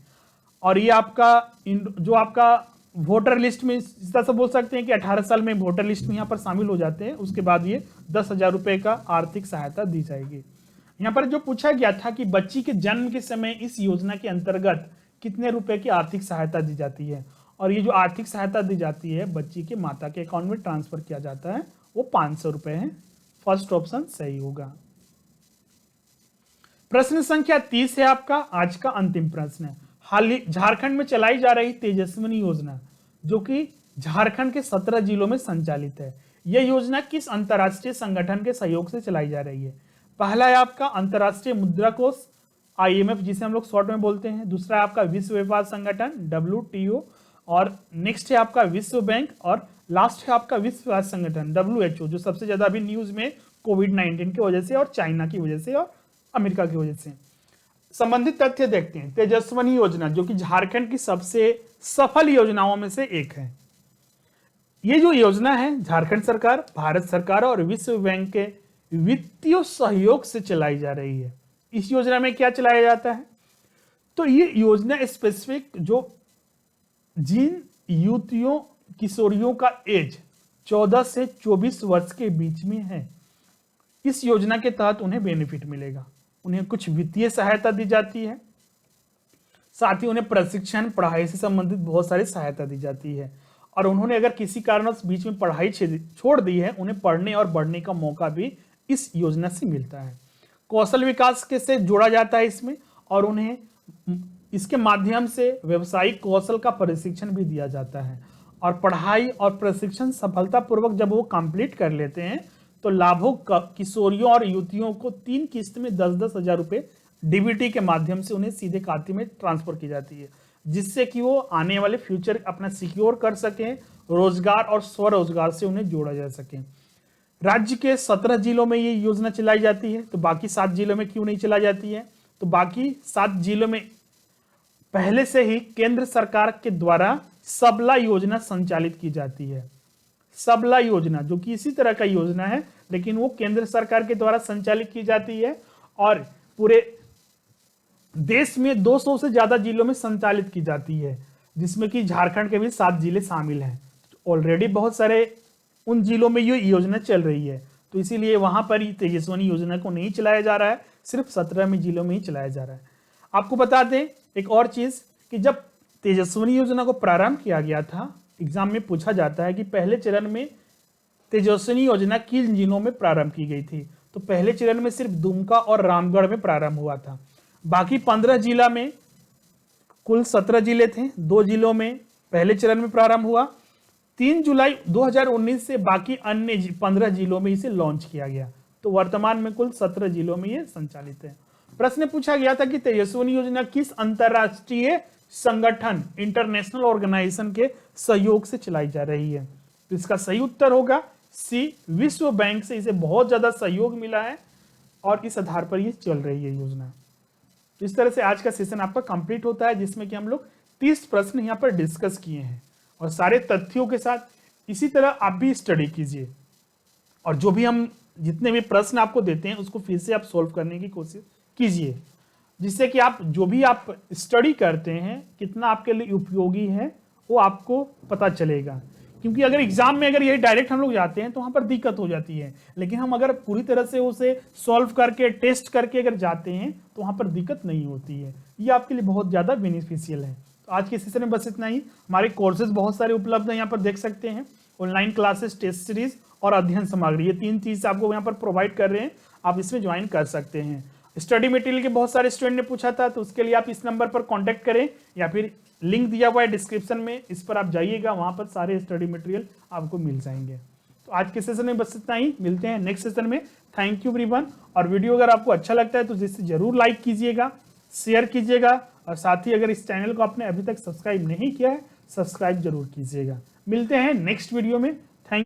और ये आपका जो आपका वोटर लिस्ट में इस तरह से बोल सकते हैं कि 18 साल में वोटर लिस्ट में यहाँ पर शामिल हो जाते हैं, उसके बाद ये 10,000 रुपए का आर्थिक सहायता दी जाएगी। यहाँ पर जो पूछा गया था कि बच्ची के जन्म के समय इस योजना के अंतर्गत कितने रुपए की आर्थिक सहायता दी जाती है, और ये जो आर्थिक सहायता दी जाती है बच्ची के माता के अकाउंट में ट्रांसफर किया जाता है वो 500 रुपए है। फर्स्ट ऑप्शन सही होगा। प्रश्न संख्या 30 है आपका, आज का अंतिम प्रश्न है। हाल ही झारखंड में चलाई जा रही तेजस्विनी योजना जो कि झारखंड के 17 जिलों में संचालित है, यह योजना किस अंतर्राष्ट्रीय संगठन के सहयोग से चलाई जा रही है? पहला है आपका अंतर्राष्ट्रीय मुद्रा कोष IMF, जिसे हम लोग शॉर्ट में बोलते हैं। दूसरा है आपका विश्व व्यापार संगठन WTO, और नेक्स्ट है आपका विश्व बैंक, और लास्ट है आपका विश्व स्वास्थ्य संगठन WHO, जो सबसे ज्यादा अभी न्यूज में कोविड-19 की वजह से और चाइना की वजह से और अमेरिका की वजह से। संबंधित तथ्य देखते हैं। तेजस्विनी योजना, जो कि झारखंड की सबसे सफल योजनाओं में से एक है। ये जो योजना है झारखंड सरकार, भारत सरकार और विश्व बैंक के वित्तीय सहयोग से चलाई जा रही है। इस योजना में क्या चलाया जाता है? तो ये योजना स्पेसिफिक जो जिन युवतियों किशोरियों का एज 14 से 24 वर्ष के बीच में है, इस योजना के तहत उन्हें बेनिफिट मिलेगा। उन्हें कुछ वित्तीय सहायता दी जाती है, साथ ही उन्हें प्रशिक्षण, पढ़ाई से संबंधित बहुत सारी सहायता दी जाती है, और उन्होंने अगर किसी कारणवश बीच में पढ़ाई छोड़ दी है, उन्हें पढ़ने और बढ़ने का मौका भी इस योजना से मिलता है। कौशल विकास के से जोड़ा जाता है इसमें, और उन्हें इसके माध्यम से व्यवसायिक कौशल का प्रशिक्षण भी दिया जाता है। और पढ़ाई और प्रशिक्षण सफलतापूर्वक जब वो कंप्लीट कर लेते हैं तो लाभुक किशोरियों और युवतियों को 3 किस्त में 10-10 हजार रुपए DBT के माध्यम से उन्हें सीधे खाते में ट्रांसफर की जाती है, जिससे कि वो आने वाले फ्यूचर अपना सिक्योर कर सकें, रोजगार और स्वरोजगार से उन्हें जोड़ा जा सके। राज्य के 17 जिलों में ये योजना चलाई जाती है, तो बाकी 7 जिलों में क्यों नहीं चलाई जाती है? तो बाकी 7 जिलों में पहले से ही केंद्र सरकार के द्वारा सबला योजना संचालित की जाती है। सबला योजना जो कि इसी तरह का योजना है, लेकिन वो केंद्र सरकार के द्वारा संचालित की जाती है और पूरे देश में 200 से ज्यादा जिलों में संचालित की जाती है, जिसमें कि झारखंड के भी 7 जिले शामिल हैं। ऑलरेडी बहुत सारे उन जिलों में ये योजना चल रही है, तो इसीलिए वहां पर तेजस्विनी योजना को नहीं चलाया जा रहा है, सिर्फ 17 में जिलों में ही चलाया जा रहा है। आपको बता दें एक और चीज कि जब तेजस्विनी योजना को प्रारंभ किया गया था, एग्जाम में पूछा जाता है कि पहले चरण में तेजस्विनी योजना किन जिलों में प्रारंभ की गई थी, तो पहले चरण में सिर्फ दुमका और रामगढ़ में प्रारंभ हुआ था। बाकी 15 जिला में कुल 17 जिले थे, 2 जिलों में पहले चरण में प्रारंभ हुआ। 3 जुलाई 2019 से बाकी अन्य 15 जिलों में इसे लॉन्च किया गया, तो वर्तमान में कुल 17 जिलों में ये संचालित है। प्रश्न पूछा गया था कि तेजस्विनी योजना किस अंतरराष्ट्रीय संगठन, इंटरनेशनल ऑर्गेनाइजेशन के सहयोग से चलाई जा रही है, तो इसका सही उत्तर होगा सी, विश्व बैंक से इसे बहुत ज्यादा सहयोग मिला है और इस आधार पर ये चल रही है योजना। तो इस तरह से आज का सेशन आपका कंप्लीट होता है, जिसमें कि हम लोग 30 प्रश्न यहाँ पर डिस्कस किए हैं और सारे तथ्यों के साथ। इसी तरह आप भी स्टडी कीजिए और जो भी हम जितने भी प्रश्न आपको देते हैं उसको फिर से आप सोल्व करने की कोशिश कीजिए, जिससे कि आप जो भी आप स्टडी करते हैं कितना आपके लिए उपयोगी है वो आपको पता चलेगा। क्योंकि अगर एग्जाम में अगर यही डायरेक्ट हम लोग जाते हैं तो वहां पर दिक्कत हो जाती है, लेकिन हम अगर पूरी तरह से उसे सॉल्व करके टेस्ट करके अगर जाते हैं तो वहां पर दिक्कत नहीं होती है। ये आपके लिए बहुत ज्यादा बेनिफिशियल है। तो आज के सेशन में बस इतना ही। हमारे कोर्सेज बहुत सारे उपलब्ध हैं, यहाँ पर देख सकते हैं। ऑनलाइन क्लासेस, टेस्ट सीरीज और अध्ययन सामग्री, ये 3 चीज आपको यहाँ पर प्रोवाइड कर रहे हैं, आप इसमें ज्वाइन कर सकते हैं। स्टडी मटेरियल के बहुत सारे स्टूडेंट ने पूछा था, तो उसके लिए आप इस नंबर पर कॉन्टेक्ट करें या फिर लिंक दिया हुआ है डिस्क्रिप्शन में, इस पर आप जाइएगा, वहां पर सारे स्टडी मटेरियल आपको मिल जाएंगे। तो आज के सेशन में बस इतना ही, मिलते हैं नेक्स्ट सेशन में। Thank you everyone. और वीडियो अगर आपको अच्छा लगता है तो जिससे जरूर लाइक कीजिएगा, शेयर कीजिएगा और साथ ही अगर इस चैनल को आपने अभी तक सब्सक्राइब नहीं किया है सब्सक्राइब जरूर कीजिएगा। मिलते हैं नेक्स्ट वीडियो में।